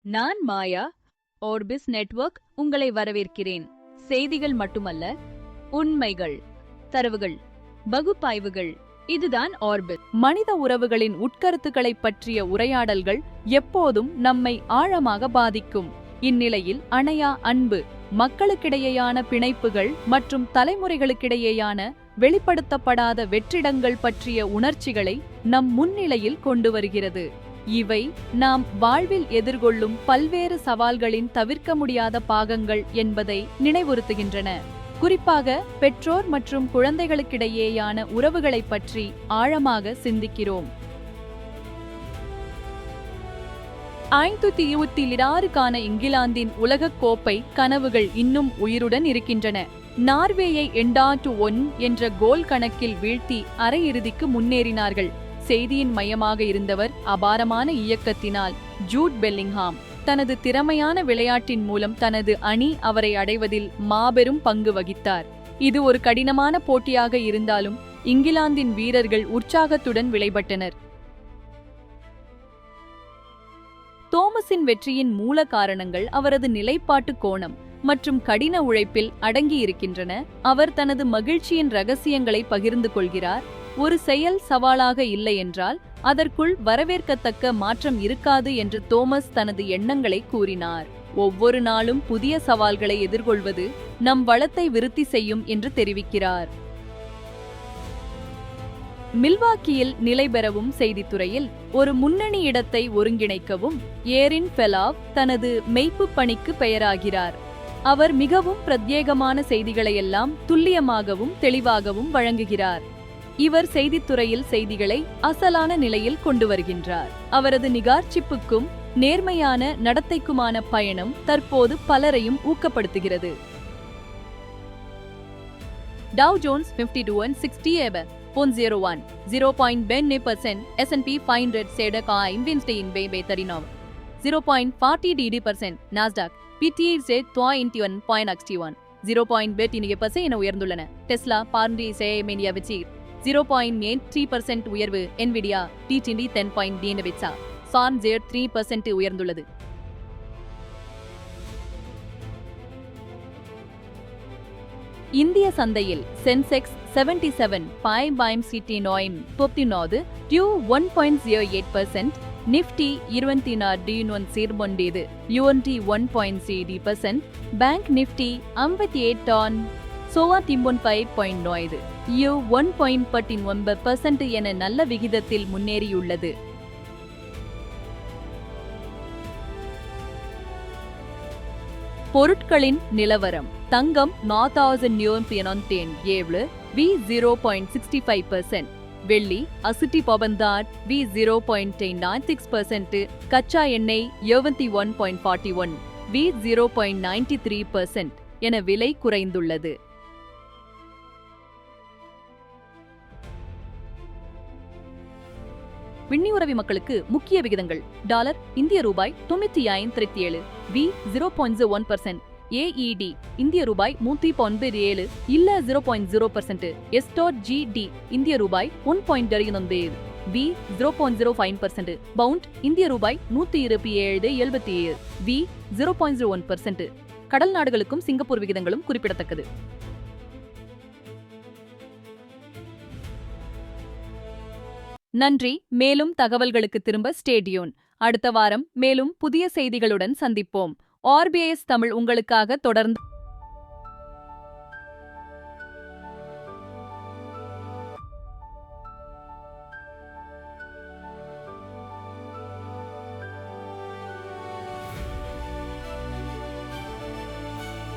நான் மாயா. ஆர்பிஸ் நெட்வொர்க் உங்களை வரவேற்கிறேன். செய்திகள் மட்டுமல்ல, உண்மைகள், தரவுகள், பகுப்பாய்வுகள். இதுதான் ஆர்பிஸ். மனித உறவுகளின் உட்கருத்துக்களைப் பற்றிய உரையாடல்கள் எப்போதும் நம்மை ஆழமாக பாதிக்கும். இந்நிலையில் அணையா அன்பு, மக்களுக்கிடையேயான பிணைப்புகள் மற்றும் தலைமுறைகளுக்கிடையேயான வெளிப்படுத்தப்படாத வெற்றிடங்கள் பற்றிய உணர்ச்சிகளை நம் முன்னிலையில் கொண்டு வருகிறது. இவை நாம் வாழ்வில் எதிர்கொள்ளும் பல்வேறு சவால்களின் தவிர்க்க முடியாத பாகங்கள் என்பதை நினைவுறுத்துகின்றன. குறிப்பாக பெற்றோர் மற்றும் குழந்தைகளுக்கிடையேயான உறவுகளைப் பற்றி ஆழமாக சிந்திக்கிறோம். 1926க்கான இங்கிலாந்தின் உலகக் கோப்பை கனவுகள் இன்னும் உயிருடன் இருக்கின்றன. நார்வேயை 8-1 என்ற கோல் கணக்கில் வீழ்த்தி அரையிறுதிக்கு முன்னேறினார்கள். செய்தியின் மையமாக இருந்தவர் அபாரமான இயக்கத்தினால் ஜூட் பெல்லிங்ஹாம். தனது திறமையான விளையாட்டின் மூலம் தனது அணி அவரை அடைவதில் மாபெரும் பங்கு வகித்தார். இது ஒரு கடினமான போட்டியாக இருந்தாலும் இங்கிலாந்தின் வீரர்கள் உற்சாகத்துடன் விளைபட்டனர். தோமஸின் வெற்றியின் மூல காரணங்கள் அவரது நிலைப்பாட்டு கோணம் மற்றும் கடின உழைப்பில் அடங்கியிருக்கின்றன. அவர் தனது மகிழ்ச்சியின் ரகசியங்களை பகிர்ந்து கொள்கிறார். ஒரு செயல் சவாலாக இல்லை என்றால் அதற்குள் வரவேற்கத்தக்க மாற்றம் இருக்காது என்று தோமஸ் தனது எண்ணங்களை கூறினார். ஒவ்வொரு நாளும் புதிய சவால்களை எதிர்கொள்வது நம் வளத்தை விருத்தி செய்யும் என்று தெரிவிக்கிறார். மில்வாக்கியில் நிலை பெறவும் செய்தித்துறையில் ஒரு முன்னணி இடத்தை ஒருங்கிணைக்கவும் ஏரின் ஃபெலாவ் தனது மெய்ப்பு பணிக்கு பெயராகிறார். அவர் மிகவும் பிரத்யேகமான செய்திகளையெல்லாம் துல்லியமாகவும் தெளிவாகவும் வழங்குகிறார். இவர் செய்தித்துறையில் செய்திகளை அசலான நிலையில் கொண்டு வருகின்றார். அவரது நிகார்ச்சிப்புக்கும் நேர்மையான நடத்தைக்குமான பயணம் தற்போது பலரையும் ஊக்கப்படுத்துகிறது. டவ் ஜோன்ஸ் 52-60 0.1% S&P 500 சேடக இன்வெஸ்டிங் பெய்தரினோவ் 0.40% நாஸ்டாக் PTE से 21.61 0.29% என உயர்ந்துள்ளன. டெஸ்லா பார்ண்டி சேமேனியா வெச்சி 0.83% உயர்வு. என்விடியா டிடிடி 10.9 சான் 3% உயர்ந்துள்ளது. இந்திய சந்தையில் சென்செக்ஸ் 77.59 டியூ 1.08%, நிஃப்டி 24 சீர்பொண்டியது யுஎன்டி 1.3%, பேங்க் நிஃப்டி 58.5.9 யு 1.49% என நல்ல விகிதத்தில் முன்னேறியுள்ளது. பொருட்களின் நிலவரம். தங்கம் 4000 வி 0.65%, வெள்ளி 80 வி 0.96%, கச்சா எண்ணெய் 71.41 வி 0.93% என விலை குறைந்துள்ளது. விண்ணியுறவி மக்களுக்கு முக்கிய விகிதங்கள். டாலர் இந்திய ரூபாய் 95.37 வி 0.01%, ஏஇடி இந்திய ரூபாய் 197 இல்ல 0.0%, எஸ்.ஜிடி இந்திய ரூபாய் 1.9 வி 0.05%, பவுண்ட் இந்திய ரூபாய் 127.77 வி 0.01%. கடல் நாடுகளுக்கும் சிங்கப்பூர் விகிதங்களும் குறிப்பிடத்தக்கது. நன்றி. மேலும் தகவல்களுக்கு திரும்ப ஸ்டேடியோன். அடுத்த வாரம் மேலும் புதிய செய்திகளுடன் சந்திப்போம். ஆர்பிஎஸ் தமிழ் உங்களுக்காக தொடர்ந்து